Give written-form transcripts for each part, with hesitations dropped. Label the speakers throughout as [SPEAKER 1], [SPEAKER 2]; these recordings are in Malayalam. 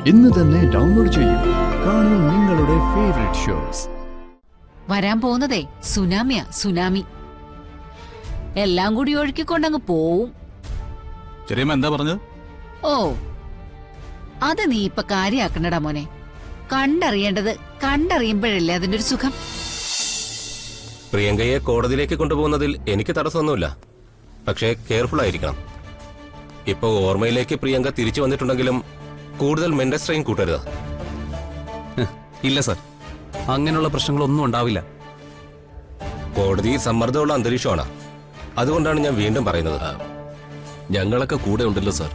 [SPEAKER 1] ഇന്ന് തന്നെ ഡൗൺലോഡ് ചെയ്യൂ. കാണൂ നിങ്ങളുടെ ഫേവറേറ്റ് ഷോസ്.
[SPEAKER 2] വരാൻ പോകുന്നതേ സുനാമി. എല്ലാം കൂടി ഒഴുക്കിക്കൊണ്ടങ്ങ് പോവും.
[SPEAKER 3] ചെറിയമ്മ എന്താ പറഞ്ഞത്?
[SPEAKER 2] ഓ, അത് നീ ഇപ്പൊ കാര്യാക്കണ്ടടാ മോനെ. കണ്ടറിയേണ്ടത് കണ്ടറിയുമ്പോഴല്ലേ അതിന്റെ ഒരു സുഖം.
[SPEAKER 4] പ്രിയങ്കയെ കോടതിയിലേക്ക് കൊണ്ടുപോകുന്നതിൽ എനിക്ക് തടസ്സമൊന്നുമില്ല. പക്ഷേ കെയർഫുൾ ആയിരിക്കണം. ഇപ്പൊ ഓർമ്മയിലേക്ക് പ്രിയങ്ക തിരിച്ചു വന്നിട്ടുണ്ടെങ്കിലും കൂടുതൽ മെന്റൽ സ്ട്രെയിൻ കൂട്ടരുത്.
[SPEAKER 3] ഇല്ല സർ, അങ്ങനെയുള്ള പ്രശ്നങ്ങളൊന്നും ഉണ്ടാവില്ല.
[SPEAKER 4] കോടതി സമ്മർദ്ദമുള്ള അന്തരീക്ഷമാണ്. അതുകൊണ്ടാണ് ഞാൻ വീണ്ടും പറയുന്നത്.
[SPEAKER 5] ഞങ്ങളൊക്കെ കൂടെ ഉണ്ടല്ലോ സർ.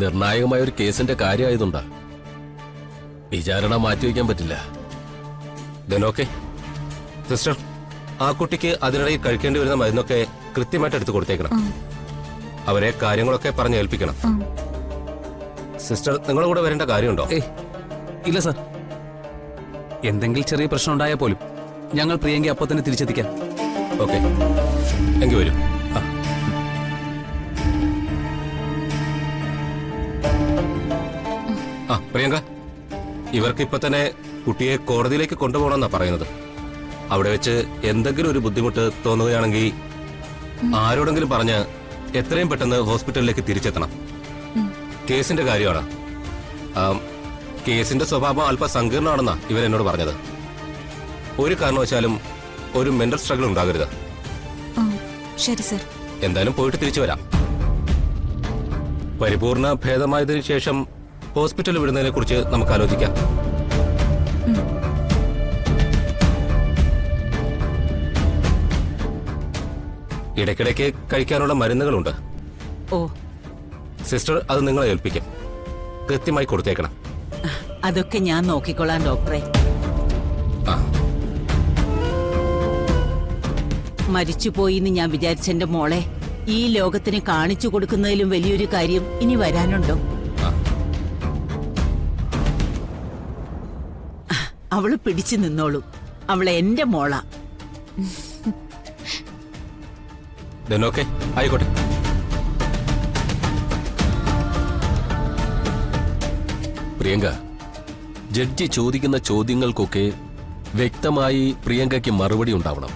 [SPEAKER 5] നിർണായകമായ ഒരു കേസിന്റെ കാര്യമായതുകൊണ്ടാ വിചാരണ മാറ്റിവെക്കാൻ പറ്റില്ല.
[SPEAKER 4] ഓക്കെ സിസ്റ്റർ, ആ കുട്ടിക്ക് അതിനിടയിൽ കഴിക്കേണ്ടി വരുന്ന മരുന്നൊക്കെ കൃത്യമായിട്ട് എടുത്തു കൊടുത്തേക്കണം. അവരെ കാര്യങ്ങളൊക്കെ പറഞ്ഞ് ഏൽപ്പിക്കണം. സിസ്റ്റർ, നിങ്ങളുടെ കൂടെ വരേണ്ട കാര്യമുണ്ടോ?
[SPEAKER 3] ഇല്ല സർ, എന്തെങ്കിലും ചെറിയ പ്രശ്നം ഉണ്ടായാൽ പോലും ഞങ്ങൾ പ്രിയങ്ക അപ്പൊ തന്നെ തിരിച്ചെത്തിക്കാം.
[SPEAKER 4] ഓക്കെ, എങ്കിൽ വരും. പ്രിയങ്ക, ഇവർക്ക് ഇപ്പൊ തന്നെ കുട്ടിയെ കോടതിയിലേക്ക് കൊണ്ടുപോകണമെന്നാ പറയുന്നത്. അവിടെ വെച്ച് എന്തെങ്കിലും ഒരു ബുദ്ധിമുട്ട് തോന്നുകയാണെങ്കിൽ ആരോടെങ്കിലും പറഞ്ഞ് എത്രയും പെട്ടെന്ന് ഹോസ്പിറ്റലിലേക്ക് തിരിച്ചെത്തണം. കേസിന്റെ കാര്യമാണ്. കേസിന്റെ സ്വഭാവം അല്പം സങ്കീർണമാണെന്നാ ഇവരെന്നോട് പറഞ്ഞത്. ഒരു കാരണവശാലും ഒരു മെന്റൽ സ്ട്രഗിൾ ഉണ്ടാകരുത്.
[SPEAKER 6] ശരി സർ.
[SPEAKER 4] എന്തായാലും പോയിട്ട് തിരിച്ചു വരാം. പരിപൂർണ ഭേദമായതിനു ശേഷം ഹോസ്പിറ്റലിൽ വിടുന്നതിനെ കുറിച്ച് നമുക്ക് ആലോചിക്കാം. ഇടയ്ക്കിടയ്ക്ക് കഴിക്കാനുള്ള മരുന്നുകളുണ്ട്.
[SPEAKER 7] ഓ,
[SPEAKER 4] സിസ്റ്റർ അത് നിങ്ങളെ ഏൽപ്പിക്കും. കൃത്യമായി കൊടുത്തേക്കണം.
[SPEAKER 7] അതൊക്കെ ഞാൻ നോക്കിക്കൊള്ളാം ഡോക്ടറെ. മരിച്ചുപോയിന്ന് ഞാൻ വിചാരിച്ചെന്റെ മോളെ ഈ ലോകത്തിന് കാണിച്ചു കൊടുക്കുന്നതിലും വലിയൊരു കാര്യം ഇനി വരാനുണ്ടോ? അവള് പിടിച്ചു നിന്നോളൂ. അവളെ എന്റെ മോളാ.
[SPEAKER 4] ഓക്കെ, ആയിക്കോട്ടെ.
[SPEAKER 5] പ്രിയങ്ക, ജഡ്ജി ചോദിക്കുന്ന ചോദ്യങ്ങൾക്കൊക്കെ വ്യക്തമായി പ്രിയങ്കയ്ക്ക് മറുപടി ഉണ്ടാവണം.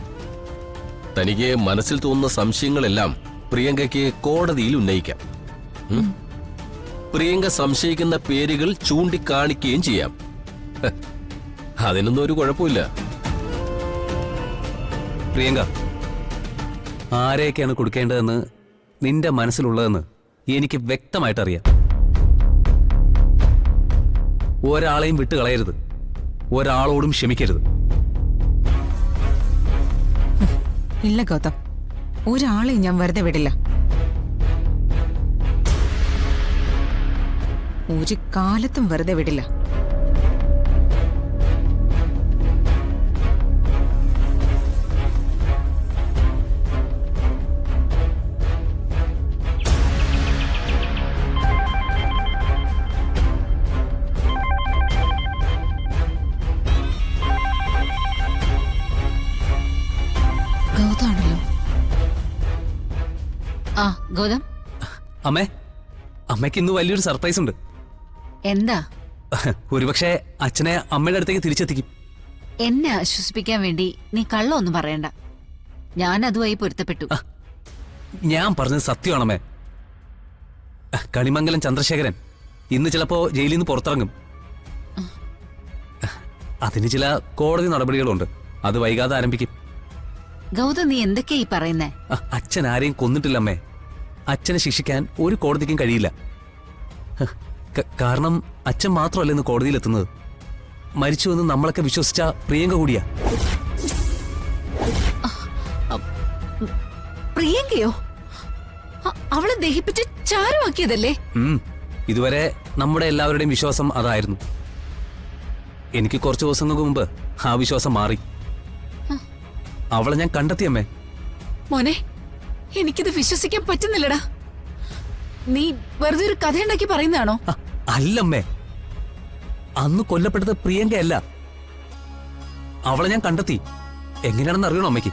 [SPEAKER 5] തനിക്ക് മനസ്സിൽ തോന്നുന്ന സംശയങ്ങളെല്ലാം പ്രിയങ്കയ്ക്ക് കോടതിയിൽ ഉന്നയിക്കാം. പ്രിയങ്ക സംശയിക്കുന്ന പേരുകൾ ചൂണ്ടിക്കാണിക്കുകയും ചെയ്യാം. അതിനൊന്നും ഒരു കുഴപ്പമില്ല.
[SPEAKER 3] പ്രിയങ്ക, ആരെയൊക്കെയാണ് കൊടുക്കേണ്ടതെന്ന് നിന്റെ മനസ്സിലുള്ളതെന്ന് എനിക്ക് വ്യക്തമായിട്ടറിയാം. ഒരാളെയും വിട്ടുകളയരുത്, ഒരാളോടും ക്ഷമിക്കരുത്.
[SPEAKER 6] ഇല്ല ഗൗതം, ഒരാളെയും ഞാൻ വെറുതെ വിടില്ല. ഒരു കാലത്തും വെറുതെ വിടില്ല.
[SPEAKER 2] ഗൗതം,
[SPEAKER 3] അമ്മയ്ക്ക് ഇന്ന് വലിയൊരു സർപ്രൈസ് ഉണ്ട്.
[SPEAKER 2] എന്താ?
[SPEAKER 3] ഒരുപക്ഷെ അച്ഛനെ അമ്മയുടെ അടുത്തേക്ക് തിരിച്ചെത്തിക്കും.
[SPEAKER 2] എന്നെ ആശ്വസിപ്പിക്കാൻ വേണ്ടി നീ കള്ളൊന്നും പറയണ്ട. ഞാൻ അതുമായി പൊരുത്തപ്പെട്ടു.
[SPEAKER 3] ഞാൻ പറഞ്ഞത് സത്യമാണമ്മേ. കണിമംഗലം ചന്ദ്രശേഖരൻ ഇന്ന് ചിലപ്പോ ജയിലിൽ നിന്ന് പുറത്തിറങ്ങും. അതിന് ചില കോടതി നടപടികളുണ്ട്. അത് വൈകാതെ ആരംഭിക്കും.
[SPEAKER 2] ഗൗതം, നീ എന്തൊക്കെയാ ഈ പറയുന്നേ?
[SPEAKER 3] അച്ഛൻ ആരെയും കൊന്നിട്ടില്ലമ്മേ. അച്ഛനെ ശിക്ഷിക്കാൻ ഒരു കോടതിക്കും കഴിയില്ല. കാരണം അച്ഛൻ മാത്രമല്ല ഇന്ന് കോടതിയിലെത്തുന്നത്. മരിച്ചുവെന്ന് നമ്മളൊക്കെ വിശ്വസിച്ച പ്രിയങ്ക കൂടിയാ.
[SPEAKER 2] പ്രിയങ്കയോ? അവളെ ദഹിപ്പിച്ച് ചാരമാക്കിയതല്ലേ?
[SPEAKER 3] ഇതുവരെ നമ്മുടെ എല്ലാവരുടെയും വിശ്വാസം അതായിരുന്നു. എനിക്ക് കുറച്ചു ദിവസങ്ങൾക്ക് മുമ്പ് ആ വിശ്വാസം മാറി. അവളെ ഞാൻ കണ്ടെത്തിയമ്മേ.
[SPEAKER 2] മോനെ, എനിക്കിത് വിശ്വസിക്കാൻ പറ്റുന്നില്ലടാ. നീ വെറുതെ ഒരു കഥയുണ്ടാക്കി പറയുന്നതാണോ?
[SPEAKER 3] അല്ലമ്മേ, അന്ന് കൊല്ലപ്പെട്ടത് പ്രിയങ്കയല്ല. അവളെ ഞാൻ കണ്ടെത്തി. എങ്ങനെയാണെന്ന് അറിയണോ അമ്മയ്ക്ക്?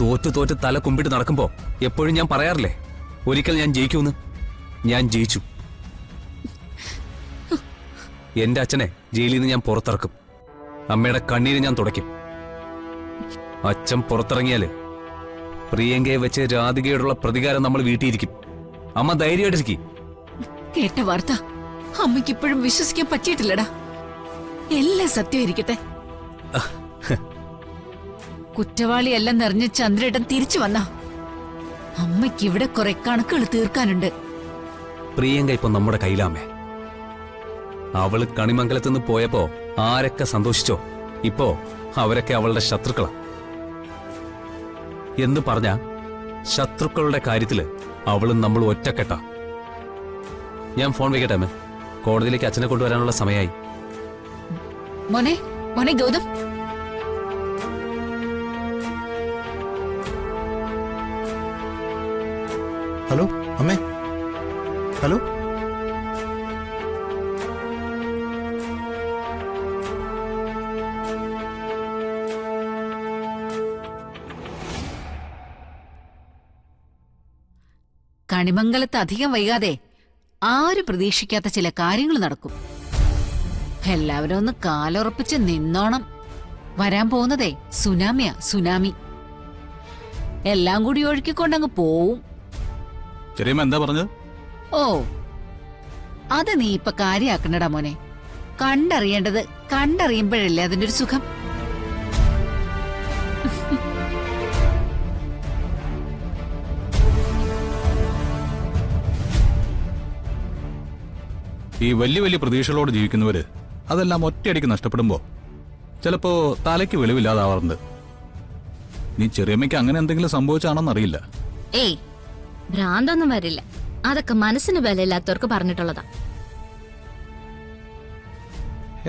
[SPEAKER 3] തോറ്റ് തോറ്റ് തല കുമ്പിട്ട് നടക്കുമ്പോ എപ്പോഴും ഞാൻ പറയാറില്ലേ, ഒരിക്കൽ ഞാൻ ജയിക്കൂന്ന്. ഞാൻ ജയിച്ചു. എന്റെ അച്ഛനെ ജയിലിൽ നിന്ന് ഞാൻ പുറത്തിറക്കും. അമ്മയുടെ കണ്ണീര് ഞാൻ തുടയ്ക്കും. അച്ഛൻ പുറത്തിറങ്ങിയാല് പ്രിയങ്കയെ വെച്ച് രാധികയോടുള്ള പ്രതികാരം നമ്മൾ വീട്ടിയിരിക്കും. അമ്മ ധൈര്യമായിട്ടിരിക്കും.
[SPEAKER 2] കേട്ട വാർത്ത അമ്മയ്ക്ക് ഇപ്പോഴും വിശ്വസിക്കാൻ പറ്റിയിട്ടില്ലടാ. എല്ലാം സത്യമായിരിക്കട്ടെ. കുറ്റവാളിയെല്ലാം നിറഞ്ഞ് ചന്ദ്രേട്ടൻ തിരിച്ചു വന്ന അമ്മയ്ക്ക് ഇവിടെ കുറെ കണക്കുകൾ തീർക്കാനുണ്ട്.
[SPEAKER 3] പ്രിയങ്ക ഇപ്പൊ നമ്മുടെ കയ്യിലാമേ. അവള് കണിമംഗലത്ത് നിന്ന് പോയപ്പോ ആരൊക്കെ സന്തോഷിച്ചോ, ഇപ്പോ അവരൊക്കെ അവളുടെ ശത്രുക്കളാ. എന്ന് പറഞ്ഞ ശത്രുക്കളുടെ കാര്യത്തില് അവളും നമ്മൾ ഒറ്റക്കെട്ടാ. ഞാൻ ഫോൺ വെക്കട്ടെ അമ്മേ, കോടതിയിലേക്ക് അച്ഛനെ കൊണ്ടുവരാനുള്ള സമയമായി.
[SPEAKER 2] മോനെ മോനെ ഗൗതം,
[SPEAKER 1] ഹലോ അമ്മേ, ഹലോ.
[SPEAKER 2] കണിമംഗലത്ത് അധികം വൈകാതെ ആരും പ്രതീക്ഷിക്കാത്ത ചില കാര്യങ്ങൾ നടക്കും. എല്ലാവരും ഒന്ന് കാലുറപ്പിച്ച് നിന്നോണം. വരാൻ പോകുന്നതേ സുനാമിയാ, സുനാമി. എല്ലാം കൂടി ഒഴുക്കിക്കൊണ്ടങ്ങ് പോവും.
[SPEAKER 8] ചെറിയമ്മ എന്താ പറഞ്ഞത്?
[SPEAKER 2] ഓ, അത് നീ ഇപ്പൊ കാര്യാക്കണടാ മോനെ. കണ്ടറിയേണ്ടത് കണ്ടറിയുമ്പോഴല്ലേ അതിന്റെ ഒരു സുഖം.
[SPEAKER 8] ഈ വലിയ വലിയ പ്രതീക്ഷകളോട് ജീവിക്കുന്നവര് അതെല്ലാം ഒറ്റയടിക്ക് നഷ്ടപ്പെടുമ്പോ ചിലപ്പോ തലയ്ക്ക് വെളിവില്ലാതാവാറുണ്ട്. നീ ചെറിയമ്മയ്ക്ക് അങ്ങനെ എന്തെങ്കിലും സംഭവിച്ചാണെന്നറിയില്ല.
[SPEAKER 9] ഏയ്, ഭ്രാന്തൊന്നും വരില്ല. അതൊക്കെ മനസ്സിന് ബലമില്ലാത്തവർക്ക് പറഞ്ഞിട്ടുള്ളതാ.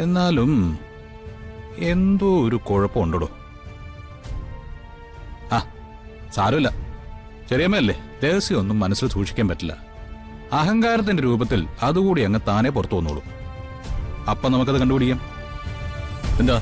[SPEAKER 8] എന്നാലും എന്തോ ഒരു കുഴപ്പമുണ്ടോ? ആ, സാരമില്ല. ചെറിയമ്മയല്ലേ, രഹസ്യമൊന്നും മനസ്സിൽ സൂക്ഷിക്കാൻ പറ്റില്ല. അഹങ്കാരത്തിന്റെ രൂപത്തിൽ അതുകൂടി അങ്ങ് താനെ പുറത്തു വന്നോളൂ. അപ്പം നമുക്കത് കണ്ടുപിടിക്കാം. എന്താ?